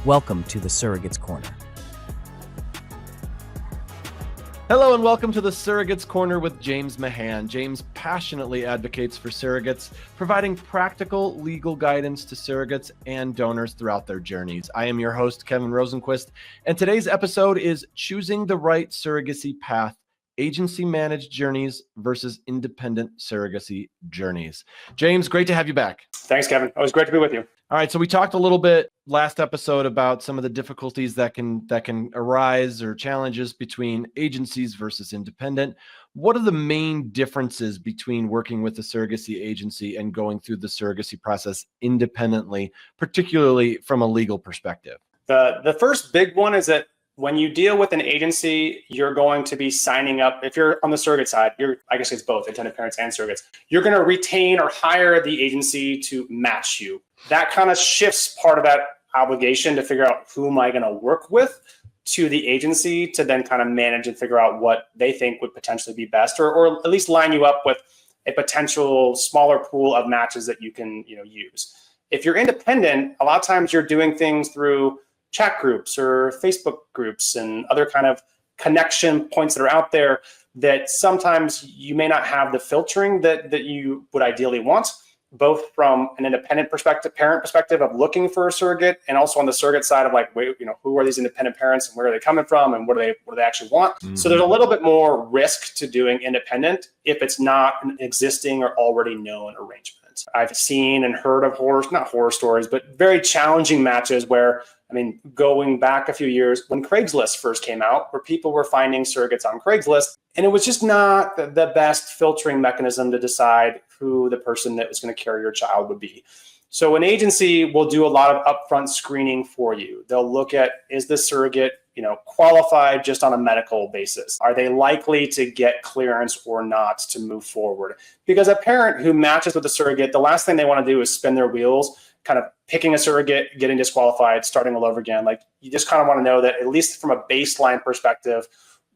Welcome to the Surrogates Corner. Hello and welcome to the Surrogates Corner with James Mahan. James passionately advocates for surrogates, providing practical legal guidance to surrogates and donors throughout their journeys. I am your host, Kevin Rosenquist, and today's episode is Choosing the Right Surrogacy Path, Agency-Managed Journeys versus Independent Surrogacy Journeys. James, great to have you back. Thanks, Kevin. Always great to be with you. All right, so we talked a little bit last episode about some of the difficulties that can arise or challenges between agencies versus independent. What are the main differences between working with a surrogacy agency and going through the surrogacy process independently, particularly from a legal perspective? The first big one is that when you deal with an agency, you're going to be signing up. If you're on the surrogate side, I guess it's both intended parents and surrogates. You're going to retain or hire the agency to match you. That kind of shifts part of that obligation to figure out who am I going to work with to the agency to then kind of manage and figure out what they think would potentially be best, or at least line you up with a potential smaller pool of matches that you can use. If you're independent, a lot of times you're doing things through chat groups or Facebook groups and other kind of connection points that are out there that sometimes you may not have the filtering that you would ideally want, both from an independent perspective, parent perspective of looking for a surrogate, and also on the surrogate side of like, who are these independent parents and where are they coming from and what do they actually want? Mm-hmm. So there's a little bit more risk to doing independent if it's not an existing or already known arrangement. I've seen and heard of not horror stories, but very challenging matches where, going back a few years when Craigslist first came out, where people were finding surrogates on Craigslist, and it was just not the best filtering mechanism to decide who the person that was going to carry your child would be. So an agency will do a lot of upfront screening for you. They'll look at, is this surrogate qualified just on a medical basis? Are they likely to get clearance or not to move forward? Because a parent who matches with a surrogate, the last thing they want to do is spin their wheels, kind of picking a surrogate, getting disqualified, starting all over again. Like, you just kind of want to know that at least from a baseline perspective,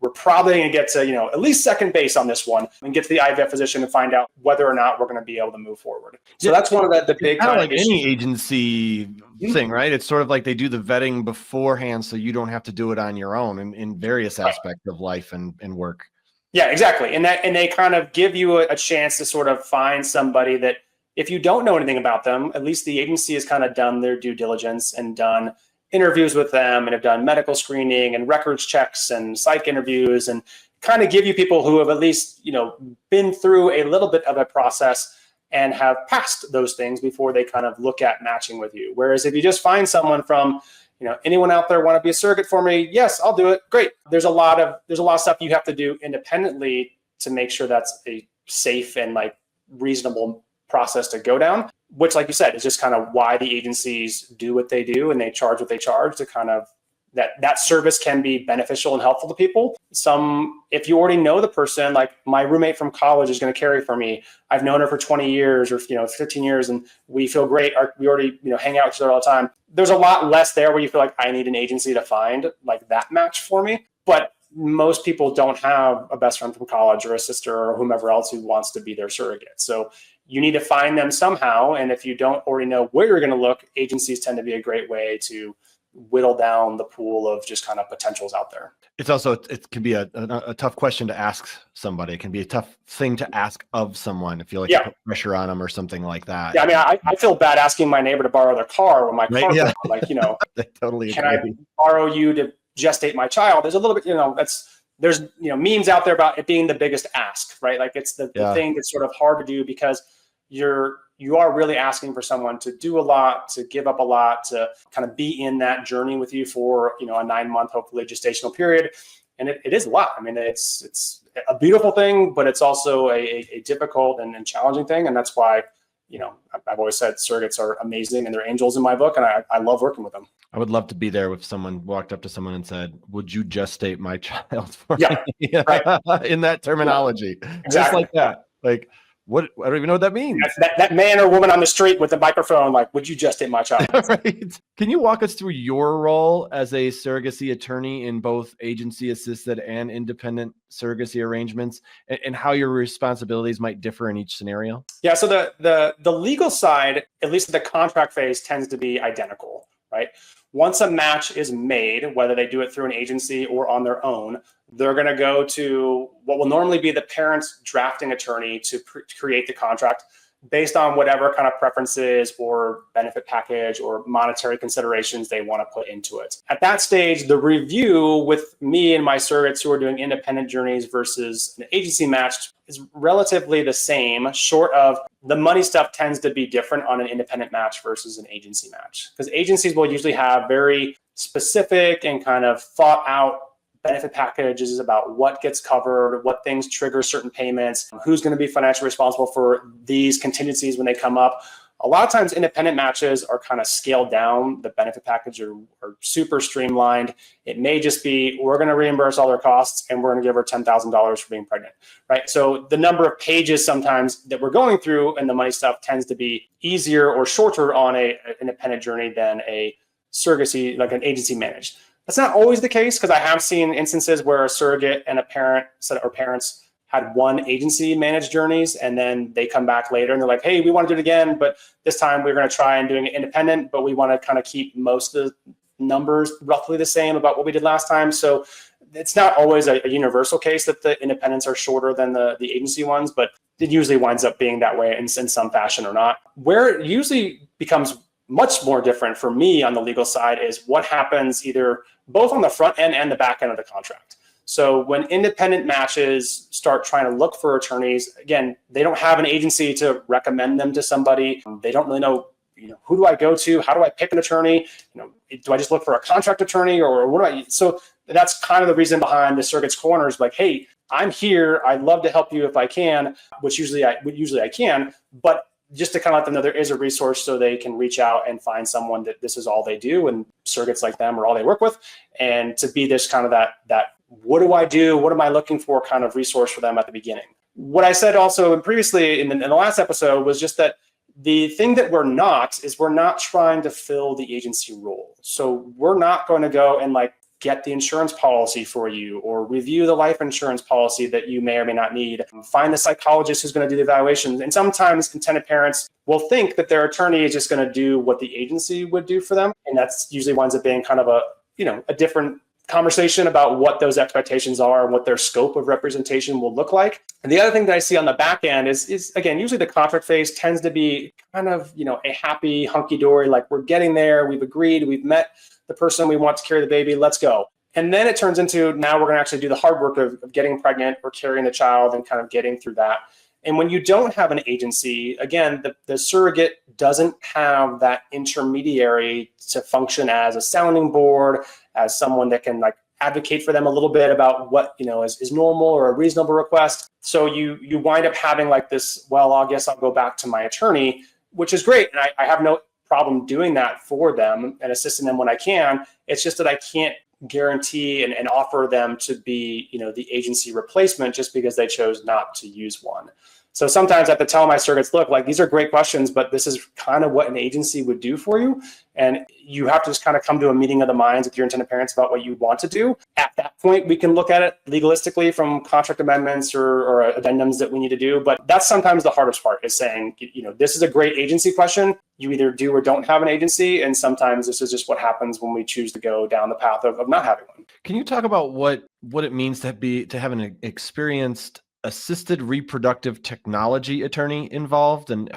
we're probably going to get to, at least second base on this one and get to the IVF physician and find out whether or not we're going to be able to move forward. So that's one of the big kind of like any agency thing, right? It's sort of like they do the vetting beforehand so you don't have to do it on your own in various aspects of life and work. Yeah, exactly. And they kind of give you a chance to sort of find somebody that if you don't know anything about them, at least the agency has kind of done their due diligence and done interviews with them and have done medical screening and records checks and psych interviews and kind of give you people who have at least, been through a little bit of a process and have passed those things before they kind of look at matching with you. Whereas if you just find someone from, anyone out there want to be a surrogate for me? Yes, I'll do it. Great. There's a lot of stuff you have to do independently to make sure that's a safe and like reasonable process to go down, which, like you said, is just kind of why the agencies do what they do and they charge what they charge to kind of that service can be beneficial and helpful to people. If you already know the person, like my roommate from college is going to carry for me. I've known her for 20 years or 15 years and we feel great. We already hang out with each other all the time. There's a lot less there where you feel like I need an agency to find like that match for me. But most people don't have a best friend from college or a sister or whomever else who wants to be their surrogate. So you need to find them somehow. And if you don't already know where you're going to look, agencies tend to be a great way to whittle down the pool of just kind of potentials out there. It can be a tough question to ask somebody. It can be a tough thing to ask of someone if you you put pressure on them or something like that. Yeah, I feel bad asking my neighbor to borrow their car when my car goes out. Like, totally can I borrow you to gestate my child? There's a little bit, there's memes out there about it being the biggest ask, right? Like it's the thing that's sort of hard to do because you are really asking for someone to do a lot, to give up a lot, to kind of be in that journey with you for a 9-month, hopefully gestational period. And it is a lot. It's a beautiful thing, but it's also a difficult and challenging thing. And that's why, I've always said surrogates are amazing and they're angels in my book. And I love working with them. I would love to be there if someone walked up to someone and said, would you gestate my child for me? Right. In that terminology, exactly. Just like that. Like, what? I don't even know what that means. That man or woman on the street with the microphone, like, would you gestate my child? Right. Can you walk us through your role as a surrogacy attorney in both agency-assisted and independent surrogacy arrangements, and how your responsibilities might differ in each scenario? Yeah. So the legal side, at least the contract phase, tends to be identical, right? Once a match is made, whether they do it through an agency or on their own, they're going to go to what will normally be the parent's drafting attorney to create the contract based on whatever kind of preferences or benefit package or monetary considerations they want to put into it. At that stage, the review with me and my surrogates who are doing independent journeys versus an agency matched is relatively the same, short of the money stuff tends to be different on an independent match versus an agency match. Because agencies will usually have very specific and kind of thought out benefit packages about what gets covered, what things trigger certain payments, who's going to be financially responsible for these contingencies when they come up. A lot of times independent matches are kind of scaled down. The benefit package are super streamlined. It may just be, we're going to reimburse all their costs and we're going to give her $10,000 for being pregnant, right? So the number of pages sometimes that we're going through and the money stuff tends to be easier or shorter on an independent journey than a surrogacy, like an agency managed. That's not always the case, because I have seen instances where a surrogate and a parent or parents had one agency managed journeys and then they come back later and they're like, hey, we want to do it again, but this time we're going to try and doing it independent, but we want to kind of keep most of the numbers roughly the same about what we did last time. So it's not always a universal case that the independents are shorter than the agency ones, but it usually winds up being that way in some fashion or not. Where it usually becomes much more different for me on the legal side is what happens either both on the front end and the back end of the contract. So when independent matches start trying to look for attorneys, again, they don't have an agency to recommend them to somebody. They don't really know, who do I go to? How do I pick an attorney? Do I just look for a contract attorney or what do I? So that's kind of the reason behind the Surrogate's Corner is like, hey, I'm here. I'd love to help you if I can, which usually I can, but just to kind of let them know there is a resource so they can reach out and find someone that this is all they do and surrogates like them are all they work with. And to be this kind of that what do I do? What am I looking for kind of resource for them at the beginning. What I said also previously in the last episode was just that the thing that we're not trying to fill the agency role. So we're not going to go and like get the insurance policy for you or review the life insurance policy that you may or may not need. Find the psychologist who's going to do the evaluations. And sometimes intended parents will think that their attorney is just going to do what the agency would do for them. And that's usually winds up being kind of a different conversation about what those expectations are and what their scope of representation will look like. And the other thing that I see on the back end is again, usually the contract phase tends to be kind of, a happy hunky-dory, like we're getting there, we've agreed, we've met the person we want to carry the baby, let's go. And then it turns into now we're going to actually do the hard work of getting pregnant or carrying the child and kind of getting through that. And when you don't have an agency, again, the surrogate doesn't have that intermediary to function as a sounding board, as someone that can like advocate for them a little bit about what is normal or a reasonable request. So you wind up having like this, well, I guess I'll go back to my attorney, which is great. And I have no problem doing that for them and assisting them when I can. It's just that I can't guarantee and offer them to be, the agency replacement just because they chose not to use one. So sometimes I have to tell my surrogates, look, like these are great questions, but this is kind of what an agency would do for you. And you have to just kind of come to a meeting of the minds with your intended parents about what you want to do. At that point, we can look at it legalistically from contract amendments or addendums that we need to do. But that's sometimes the hardest part is saying, this is a great agency question. You either do or don't have an agency. And sometimes this is just what happens when we choose to go down the path of not having one. Can you talk about what it means to have an experienced assisted reproductive technology attorney involved, and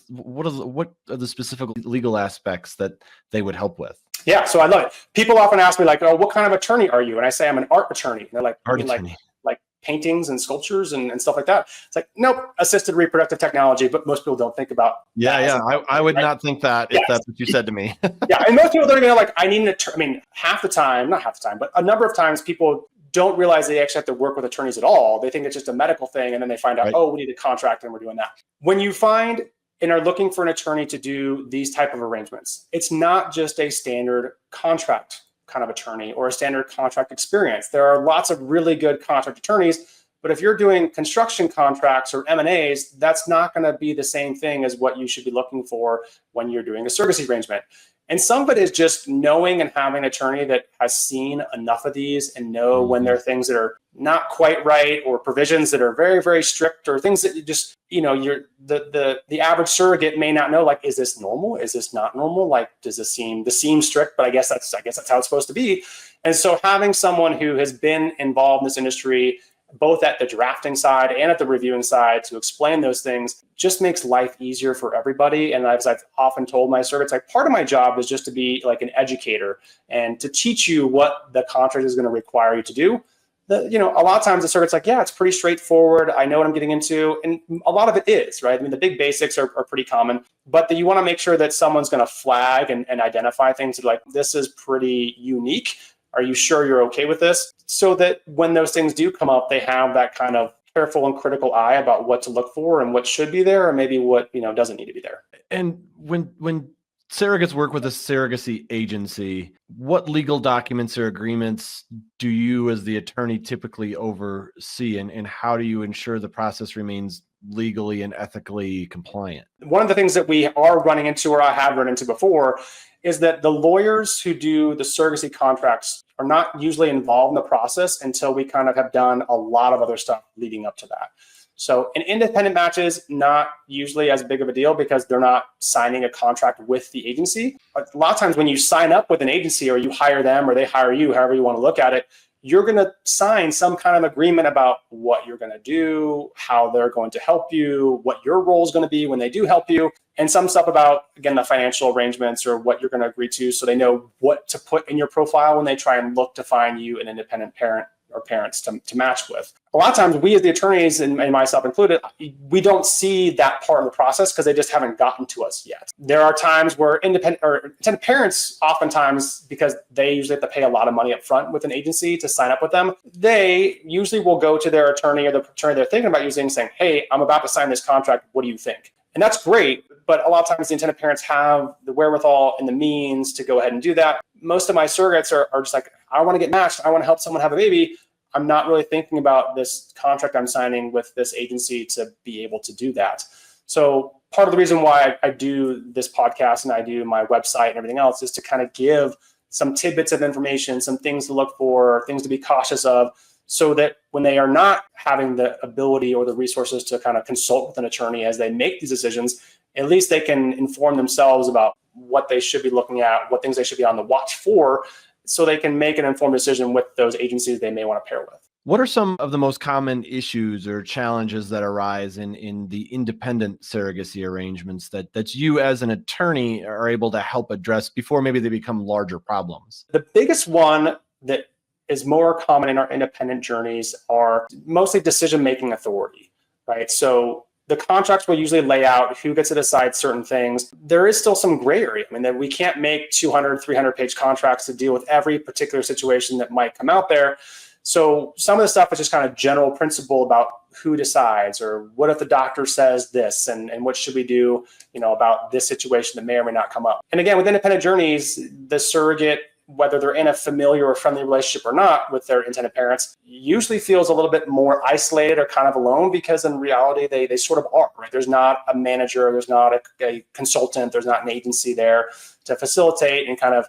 what are the specific legal aspects that they would help with? Yeah, so I love it. People often ask me like, oh, what kind of attorney are you? And I say I'm an art attorney. And they're like, art attorney. Like paintings and sculptures and stuff like that. It's like, nope, assisted reproductive technology, but most people don't think about I would not think that if that's what you said to me. Yeah, and most people don't even know, like, I need an attorney. I mean, not half the time, but a number of times people don't realize they actually have to work with attorneys at all. They think it's just a medical thing. And then they find out, oh, we need a contract and we're doing that. When you find and are looking for an attorney to do these type of arrangements, it's not just a standard contract kind of attorney or a standard contract experience. There are lots of really good contract attorneys, but if you're doing construction contracts or M&As, that's not going to be the same thing as what you should be looking for when you're doing a surrogacy arrangement. And some of it is just knowing and having an attorney that has seen enough of these and know when there are things that are not quite right or provisions that are very, very strict or things that you just, you're the average surrogate may not know, like, is this normal? Is this not normal? Like, does this seem strict? But I guess that's how it's supposed to be. And so having someone who has been involved in this industry, both at the drafting side and at the reviewing side, to explain those things just makes life easier for everybody. And as I've often told my surrogates, like, part of my job is just to be like an educator and to teach you what the contract is going to require you to do. A lot of times the surrogate's like, yeah, it's pretty straightforward. I know what I'm getting into. And a lot of it is, right? I mean, the big basics are pretty common, but you want to make sure that someone's going to flag and identify things that, like, this is pretty unique. Are you sure you're okay with this? So that when those things do come up, they have that kind of careful and critical eye about what to look for and what should be there, or maybe what doesn't need to be there. And when surrogates work with a surrogacy agency, what legal documents or agreements do you as the attorney typically oversee, and how do you ensure the process remains legally and ethically compliant? One of the things that we are running into, or I have run into before, is that the lawyers who do the surrogacy contracts are not usually involved in the process until we kind of have done a lot of other stuff leading up to that. So an independent match is not usually as big of a deal because they're not signing a contract with the agency. But a lot of times when you sign up with an agency, or you hire them or they hire you, however you want to look at it, you're going to sign some kind of agreement about what you're going to do, how they're going to help you, what your role is going to be when they do help you, and some stuff about, again, the financial arrangements or what you're going to agree to, so they know what to put in your profile when they try and look to find you an independent parent or parents to match with. A lot of times we as the attorneys, and myself included, we don't see that part of the process because they just haven't gotten to us yet. There are times where intended parents, oftentimes, because they usually have to pay a lot of money up front with an agency to sign up with them, they usually will go to their attorney or the attorney they're thinking about using, saying, hey, I'm about to sign this contract. What do you think? And that's great. But a lot of times the intended parents have the wherewithal and the means to go ahead and do that. Most of my surrogates are just like, I want to get matched. I want to help someone have a baby. I'm not really thinking about this contract I'm signing with this agency to be able to do that. So part of the reason why I do this podcast and I do my website and everything else is to kind of give some tidbits of information, some things to look for, things to be cautious of, so that when they are not having the ability or the resources to kind of consult with an attorney as they make these decisions, at least they can inform themselves about what they should be looking at, what things they should be on the watch for, so they can make an informed decision with those agencies they may want to pair with. What are some of the most common issues or challenges that arise in the independent surrogacy arrangements that you as an attorney are able to help address before maybe they become larger problems? The biggest one that is more common in our independent journeys are mostly decision-making authority, right? So the contracts will usually lay out who gets to decide certain things. There is still some gray area. I mean, that we can't make 200, 300-page contracts to deal with every particular situation that might come out there. So some of the stuff is just kind of general principle about who decides, or what if the doctor says this, and what should we do, about this situation that may or may not come up. And again, with independent journeys, the surrogate, whether they're in a familiar or friendly relationship or not with their intended parents, usually feels a little bit more isolated or kind of alone, because in reality, they sort of are, right? There's not a manager, there's not a consultant, there's not an agency there to facilitate and kind of,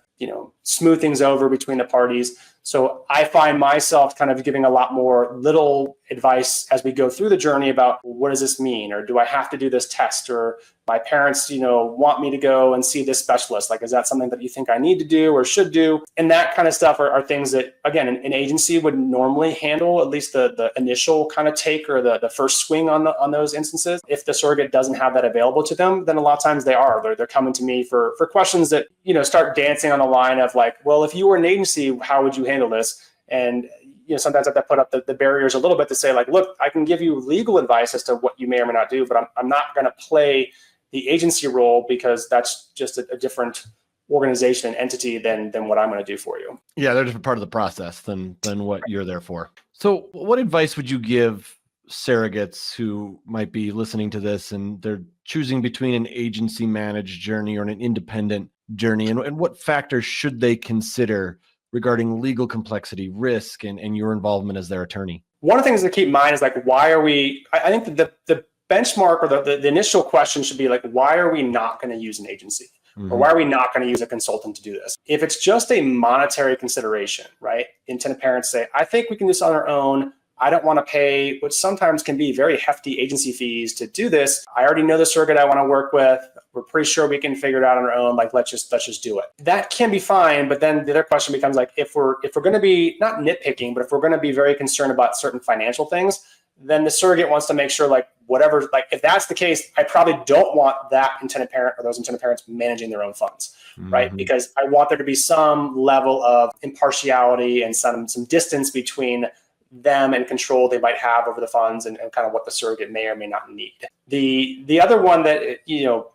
smooth things over between the parties. So I find myself kind of giving a lot more little advice as we go through the journey about, what does this mean? Or do I have to do this test? Or my parents, want me to go and see this specialist. Like, is that something that you think I need to do or should do? And that kind of stuff are things that, again, an agency would normally handle, at least the initial kind of take or the first swing on those instances. If the surrogate doesn't have that available to them, then a lot of times they're coming to me for questions that, start dancing on the line of like, well, if you were an agency, how would you handle this? And sometimes I have to put up the barriers a little bit to say, like, look, I can give you legal advice as to what you may or may not do, but I'm not going to play the agency role, because that's just a different organization and entity than what I'm going to do for you. Yeah, they're just part of the process than what you're there for. So what advice would you give surrogates who might be listening to this and they're choosing between an agency managed journey or an independent journey, and what factors should they consider regarding legal complexity, risk, and your involvement as their attorney? One of the things to keep in mind is, like, why are we, I think the benchmark or the initial question should be like, why are we not going to use an agency? Or why are we not going to use a consultant to do this? If it's just a monetary consideration, right? Intended parents say, I think we can do this on our own. I don't want to pay what sometimes can be very hefty agency fees to do this. I already know the surrogate I want to work with. We're pretty sure we can figure it out on our own. Like, let's just do it. That can be fine. But then the other question becomes like, if we're going to be not nitpicking, but if we're going to be very concerned about certain financial things, then the surrogate wants to make sure like whatever, like if that's the case, I probably don't want that intended parent or those intended parents managing their own funds, right? Because I want there to be some level of impartiality and some distance between them and control they might have over the funds and kind of what the surrogate may or may not need. The other one that,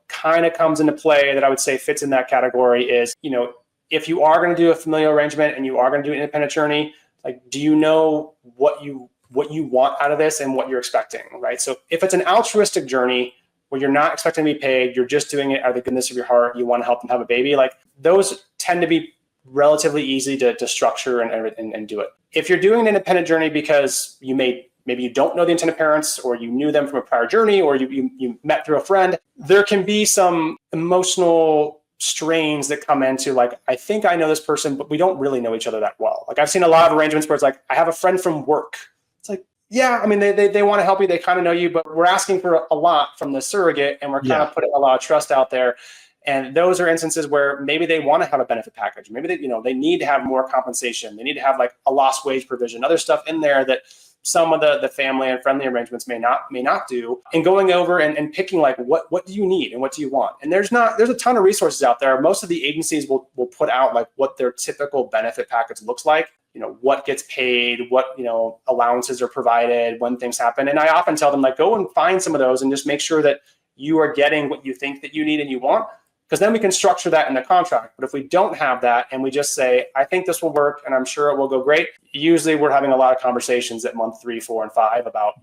kind of comes into play that I would say fits in that category is, if you are going to do a familial arrangement and you are going to do an independent journey, like, do you know what you want out of this and what you're expecting, right? So if it's an altruistic journey where you're not expecting to be paid, you're just doing it out of the goodness of your heart, you want to help them have a baby, like those tend to be relatively easy to structure and do it. If you're doing an independent journey because maybe you don't know the intended parents, or you knew them from a prior journey, or you met through a friend, there can be some emotional strains that come into like, I think I know this person, but we don't really know each other that well. Like I've seen a lot of arrangements where it's like, I have a friend from work. It's like, yeah, I mean, they want to help you. They kind of know you, but we're asking for a lot from the surrogate and we're kind of putting a lot of trust out there. And those are instances where maybe they want to have a benefit package. Maybe they need to have more compensation. They need to have like a lost wage provision, other stuff in there that some of the family and friendly arrangements may not do. And going over and picking like what do you need and what do you want? And there's a ton of resources out there. Most of the agencies will put out like what their typical benefit package looks like. What gets paid, what allowances are provided when things happen. And I often tell them like, go and find some of those and just make sure that you are getting what you think that you need and you want. Because then we can structure that in the contract. But if we don't have that and we just say, I think this will work and I'm sure it will go great, usually we're having a lot of conversations at month 3, 4, and 5 about,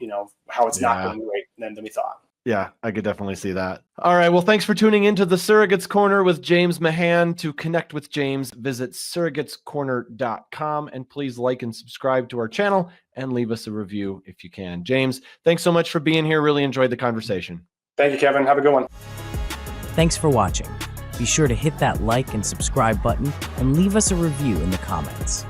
how it's not going great than we thought. Yeah, I could definitely see that. All right. Well, thanks for tuning into the Surrogates Corner with James Mahan. To connect with James, visit surrogatescorner.com, and please like and subscribe to our channel and leave us a review if you can. James, thanks so much for being here. Really enjoyed the conversation. Thank you, Kevin. Have a good one. Thanks for watching. Be sure to hit that like and subscribe button and leave us a review in the comments.